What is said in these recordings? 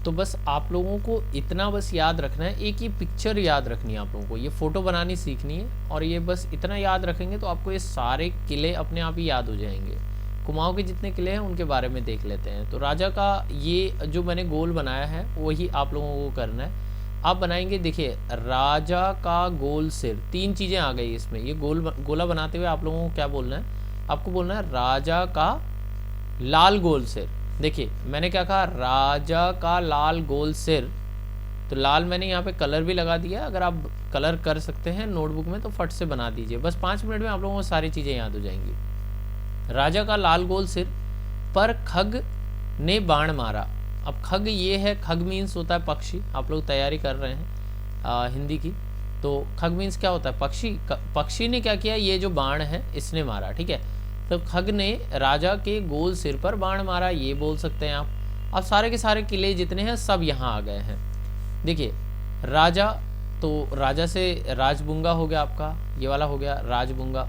तो बस आप लोगों को इतना बस याद रखना है, एक ये पिक्चर याद रखनी है आप लोगों को, ये फ़ोटो बनानी सीखनी है और ये बस इतना याद रखेंगे तो आपको ये सारे किले अपने आप ही याद हो जाएंगे। कुमाऊं के जितने किले हैं उनके बारे में देख लेते हैं। तो राजा का ये जो मैंने गोल बनाया है वही आप लोगों को करना है। आप बनाएंगे, देखिए राजा का गोल सिर, तीन चीज़ें आ गई इसमें। ये गोला बनाते हुए आप लोगों को क्या बोलना है, आपको बोलना है राजा का लाल गोल सिर। देखिए मैंने क्या कहा, राजा का लाल गोल सिर। तो लाल मैंने यहाँ पे कलर भी लगा दिया, अगर आप कलर कर सकते हैं नोटबुक में तो फट से बना दीजिए। बस 5 मिनट में आप लोगों को सारी चीज़ें याद हो जाएंगी। राजा का लाल गोल सिर पर खग ने बाण मारा। अब खग ये है, खग मीन्स होता है पक्षी। आप लोग तैयारी कर रहे हैं हिंदी की, तो खग मीन्स क्या होता है, पक्षी। पक्षी ने क्या किया, ये जो बाण है इसने मारा, ठीक है। तो खग ने राजा के गोल सिर पर बाण मारा, ये बोल सकते हैं आप। अब सारे के सारे किले जितने हैं सब यहाँ आ गए हैं। देखिए राजा, तो राजा से राजबुंगा हो गया आपका, ये वाला हो गया राजबुंगा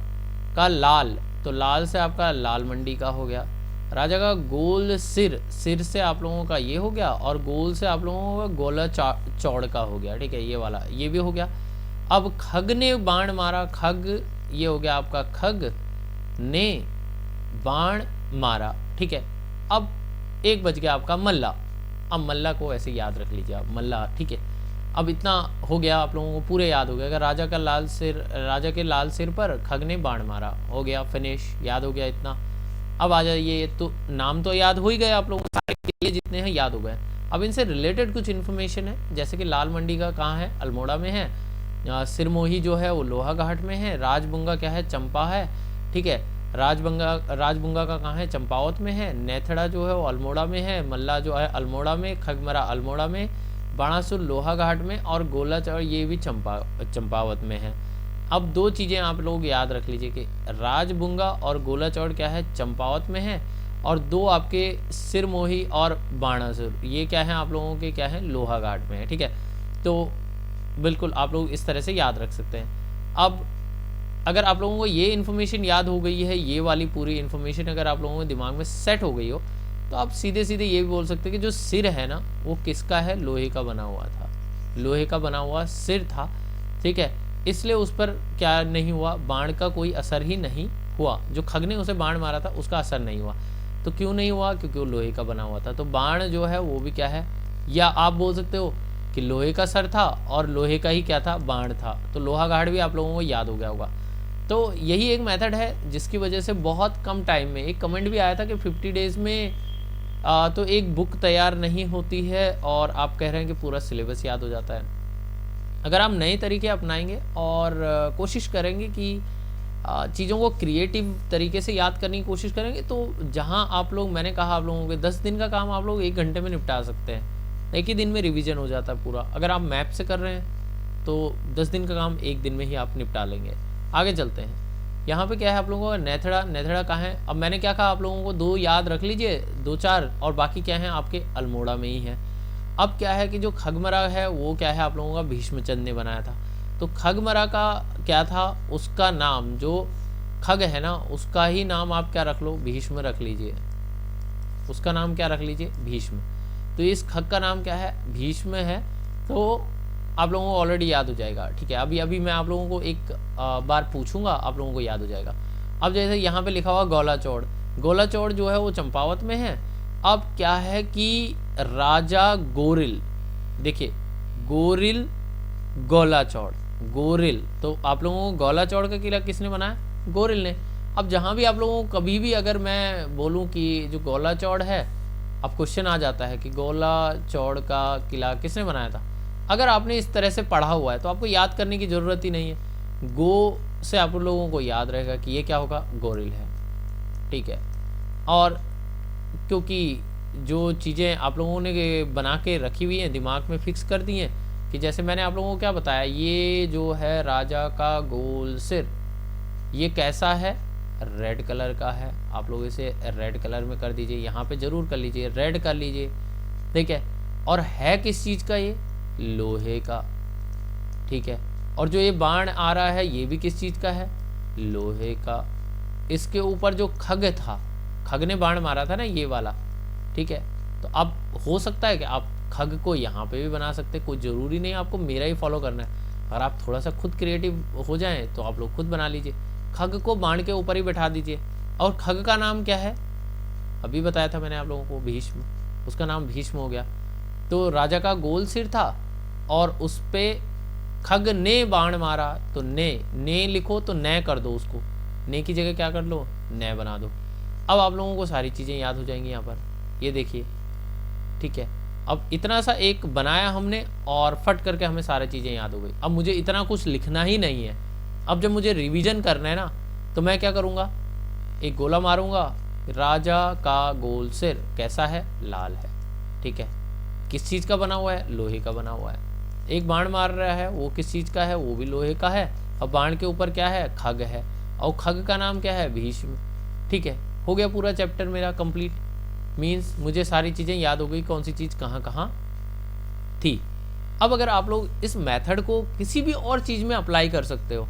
का लाल, तो लाल से आपका लाल मंडी का हो गया। राजा का गोल सिर, सिर से आप लोगों का ये हो गया, और गोल से आप लोगों का गोला चौड़ का हो गया, ठीक है, ये वाला ये भी हो गया। अब खग ने बाण मारा, खग ये हो गया आपका, खग ने बाण मारा, ठीक है। अब एक बच गया आपका मल्ला। अब मल्ला को ऐसे याद रख लीजिए आप, मल्ला, ठीक है। अब इतना हो गया, आप लोगों को पूरे याद हो गया। अगर राजा का लाल सिर, राजा के लाल सिर पर खग ने बाण मारा, हो गया फिनिश, याद हो गया इतना। अब आ जाइए, तो नाम तो याद हो ही गए आप लोगों को, सारे किले जितने हैं याद हो गए। अब इनसे रिलेटेड कुछ इन्फॉर्मेशन है, जैसे कि लाल मंडी का कहाँ है, अल्मोड़ा में है। सिरमोही जो है वो लोहाघाट में है। राजबुंगा क्या है, चंपा है, ठीक है। राजबुंगा का कहाँ है, चंपावत में है। नेथड़ा जो है वो अल्मोड़ा में है। मल्ला जो है अल्मोड़ा में, खगमरा अल्मोड़ा में, बाणासुर लोहाघाट में, और गोलाचौड़ ये भी चंपावत में है। अब दो चीज़ें आप लोग याद रख लीजिए कि राजबुंगा और गोलाचौड़ क्या है, चंपावत में है, और दो आपके सिरमोही और बाणासुर ये क्या है आप लोगों के, क्या है, लोहाघाट में है, ठीक है। तो बिल्कुल आप लोग इस तरह से याद रख सकते हैं। अब अगर आप लोगों को ये इन्फॉर्मेशन याद हो गई है, ये वाली पूरी इन्फॉर्मेशन अगर आप लोगों के दिमाग में सेट हो गई हो, तो आप सीधे सीधे ये भी बोल सकते हैं कि जो सिर है ना वो किसका है, लोहे का बना हुआ था, लोहे का बना हुआ सिर था, ठीक है। इसलिए उस पर क्या नहीं हुआ, बाण का कोई असर ही नहीं हुआ। जो खग ने उसे बाण मारा था उसका असर नहीं हुआ। तो क्यों नहीं हुआ, क्योंकि वो लोहे का बना हुआ था। तो बाण जो है वो भी क्या है, या आप बोल सकते हो कि लोहे का सर था और लोहे का ही क्या था, बाण था। तो लोहाघाट भी आप लोगों को याद हो गया होगा। तो यही एक मेथड है जिसकी वजह से बहुत कम टाइम में, एक कमेंट भी आया था कि 50 डेज़ में तो एक बुक तैयार नहीं होती है, और आप कह रहे हैं कि पूरा सिलेबस याद हो जाता है। अगर आप नए तरीके अपनाएंगे और कोशिश करेंगे कि चीज़ों को क्रिएटिव तरीके से याद करने की कोशिश करेंगे, तो जहां आप लोग, मैंने कहा आप लोगों के 10 दिन का काम आप लोग 1 घंटे में निपटा सकते हैं। एक ही दिन में रिवीजन हो जाता है पूरा। अगर आप मैप से कर रहे हैं तो 10 दिन का काम 1 दिन में ही आप निपटा लेंगे। आगे चलते हैं। यहाँ पे क्या है आप लोगों का, नेथड़ा, नेथड़ा कहाँ है। अब मैंने क्या कहा आप लोगों को, 2 याद रख लीजिए, 2-4, और बाकी क्या है आपके अल्मोड़ा में ही है। अब क्या है कि जो खगमरा है वो क्या है आप लोगों का, भीष्मचंद ने बनाया था। तो खगमरा का क्या था, उसका नाम, जो खग है ना उसका ही नाम आप क्या रख लो, भीष्म रख लीजिए। उसका नाम क्या रख लीजिए, भीष्म। तो इस खग का नाम क्या है, भीष्म है। तो आप लोगों को ऑलरेडी याद हो जाएगा, ठीक है। अभी अभी मैं आप लोगों को एक बार पूछूंगा, आप लोगों को याद हो जाएगा। अब जैसे यहाँ पे लिखा हुआ गोलाचौड़, गोलाचौड़ जो है वो चंपावत में है। अब क्या है कि राजा गोरिल, देखिए गोरिल गोलाचौड़, गोरिल, तो आप लोगों को गोलाचौड़ का किला किसने बनाया, गोरिल ने। अब जहाँ भी आप लोगों को कभी भी अगर मैं बोलूँ कि जो गोलाचौड़ है, अब क्वेश्चन आ जाता है कि गोलाचौड़ का किला किसने बनाया था। अगर आपने इस तरह से पढ़ा हुआ है तो आपको याद करने की ज़रूरत ही नहीं है। गो से आप लोगों को याद रहेगा कि ये क्या होगा, गोरिल है, ठीक है। और क्योंकि जो चीज़ें आप लोगों ने बना के रखी हुई हैं, दिमाग में फिक्स कर दी हैं, कि जैसे मैंने आप लोगों को क्या बताया, ये जो है राजा का गोल सिर, ये कैसा है, रेड कलर का है। आप लोग इसे रेड कलर में कर दीजिए, यहाँ पे ज़रूर कर लीजिए, रेड कर लीजिए, ठीक है। और है किस चीज़ का, ये लोहे का, ठीक है। और जो ये बाण आ रहा है ये भी किस चीज़ का है, लोहे का। इसके ऊपर जो खग था, खग ने बाण मारा था ना ये वाला, ठीक है। तो अब हो सकता है कि आप खग को यहाँ पे भी बना सकते हैं, कोई ज़रूरी नहीं आपको मेरा ही फॉलो करना है। अगर आप थोड़ा सा खुद क्रिएटिव हो जाएं तो आप लोग खुद बना लीजिए। खग को बाण के ऊपर ही बैठा दीजिए। और खग का नाम क्या है, अभी बताया था मैंने आप लोगों को, भीष्म। उसका नाम भीष्म हो गया। तो राजा का गोल सिर था और उस पे खग ने बाण मारा, तो ने लिखो तो न कर दो, उसको ने की जगह क्या कर लो, न बना दो। अब आप लोगों को सारी चीज़ें याद हो जाएंगी यहाँ पर, ये देखिए, ठीक है। अब इतना सा एक बनाया हमने और फट करके हमें सारी चीज़ें याद हो गई। अब मुझे इतना कुछ लिखना ही नहीं है। अब जब मुझे रिवीजन करना है ना, तो मैं क्या करूँगा, एक गोला मारूंगा, राजा का गोल सिर कैसा है, लाल है, ठीक है। किस चीज़ का बना हुआ है, लोहे का बना हुआ है। एक बाण मार रहा है, वो किस चीज़ का है, वो भी लोहे का है। और बाण के ऊपर क्या है, खग है, और खग का नाम क्या है, भीष्म, ठीक है। हो गया पूरा चैप्टर मेरा कंप्लीट। मीन्स मुझे सारी चीज़ें याद हो गई, कौन सी चीज़ कहाँ कहाँ थी। अब अगर आप लोग इस मेथड को किसी भी और चीज़ में अप्लाई कर सकते हो।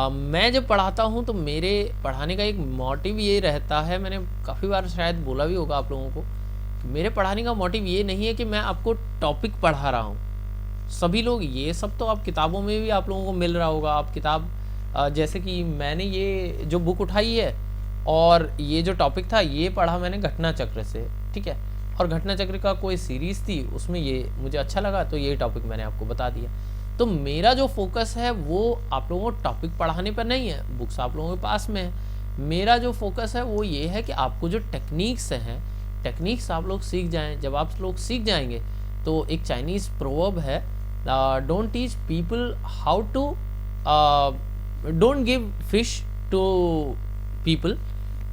मैं जब पढ़ाता हूँ तो मेरे पढ़ाने का एक मोटिव ये रहता है, मैंने काफ़ी बार शायद बोला भी होगा आप लोगों को, कि मेरे पढ़ाने का मोटिव ये नहीं है कि मैं आपको टॉपिक पढ़ा रहा हूँ। सभी लोग ये सब तो आप किताबों में भी आप लोगों को मिल रहा होगा। आप किताब जैसे कि मैंने ये जो बुक उठाई है और ये जो टॉपिक था ये पढ़ा मैंने घटना चक्र से, ठीक है। और घटना चक्र का कोई सीरीज़ थी, उसमें ये मुझे अच्छा लगा तो ये टॉपिक मैंने आपको बता दिया। तो मेरा जो फोकस है वो आप लोगों को टॉपिक पढ़ाने पर नहीं है, बुक्स आप लोगों के पास में है। मेरा जो फोकस है वो ये है कि आपको जो टेक्निक्स हैं, टेक्निक्स आप लोग सीख जाएं। जब आप लोग सीख जाएंगे तो एक चाइनीज़ प्रोवर्ब है, don't teach people how to, don't give fish to people,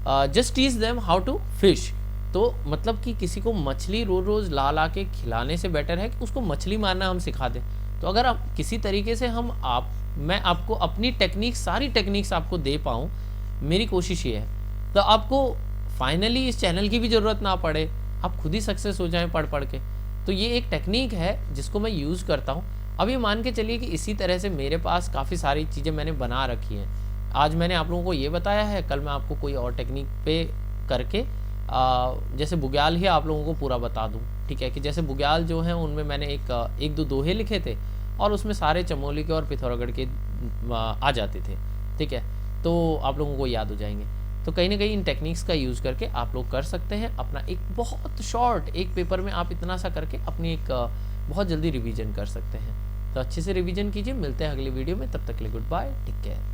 just teach them how to fish. तो मतलब कि किसी को मछली रोज़ रोज़ ला ला के खिलाने से बेटर है कि उसको मछली मारना हम सिखा दें। तो अगर आप किसी तरीके से मैं आपको अपनी टेक्निक, सारी टेक्निक्स आपको दे पाऊँ, मेरी कोशिश ये है, तो आपको फाइनली इस चैनल की भी ज़रूरत ना पड़े, आप खुद ही सक्सेस हो जाएं पढ़ के। तो ये एक टेक्निक है जिसको मैं यूज़ करता हूँ। अब ये मान के चलिए कि इसी तरह से मेरे पास काफ़ी सारी चीज़ें मैंने बना रखी हैं। आज मैंने आप लोगों को ये बताया है, कल मैं आपको कोई और टेक्निक पे करके जैसे बुग्याल ही आप लोगों को पूरा बता दूं, ठीक है। कि जैसे बुग्याल जो हैं उनमें मैंने एक दो दोहे लिखे थे और उसमें सारे चमोली के और पिथौरागढ़ के आ जाते थे, ठीक है। तो आप लोगों को याद हो जाएंगे। तो कहीं ना कहीं इन टेक्निक्स का यूज़ करके आप लोग कर सकते हैं अपना एक बहुत शॉर्ट, एक पेपर में आप इतना सा करके अपनी एक बहुत जल्दी रिवीजन कर सकते हैं। तो अच्छे से रिवीजन कीजिए। मिलते हैं अगली वीडियो में, तब तक के लिए गुड बाय, टेक केयर।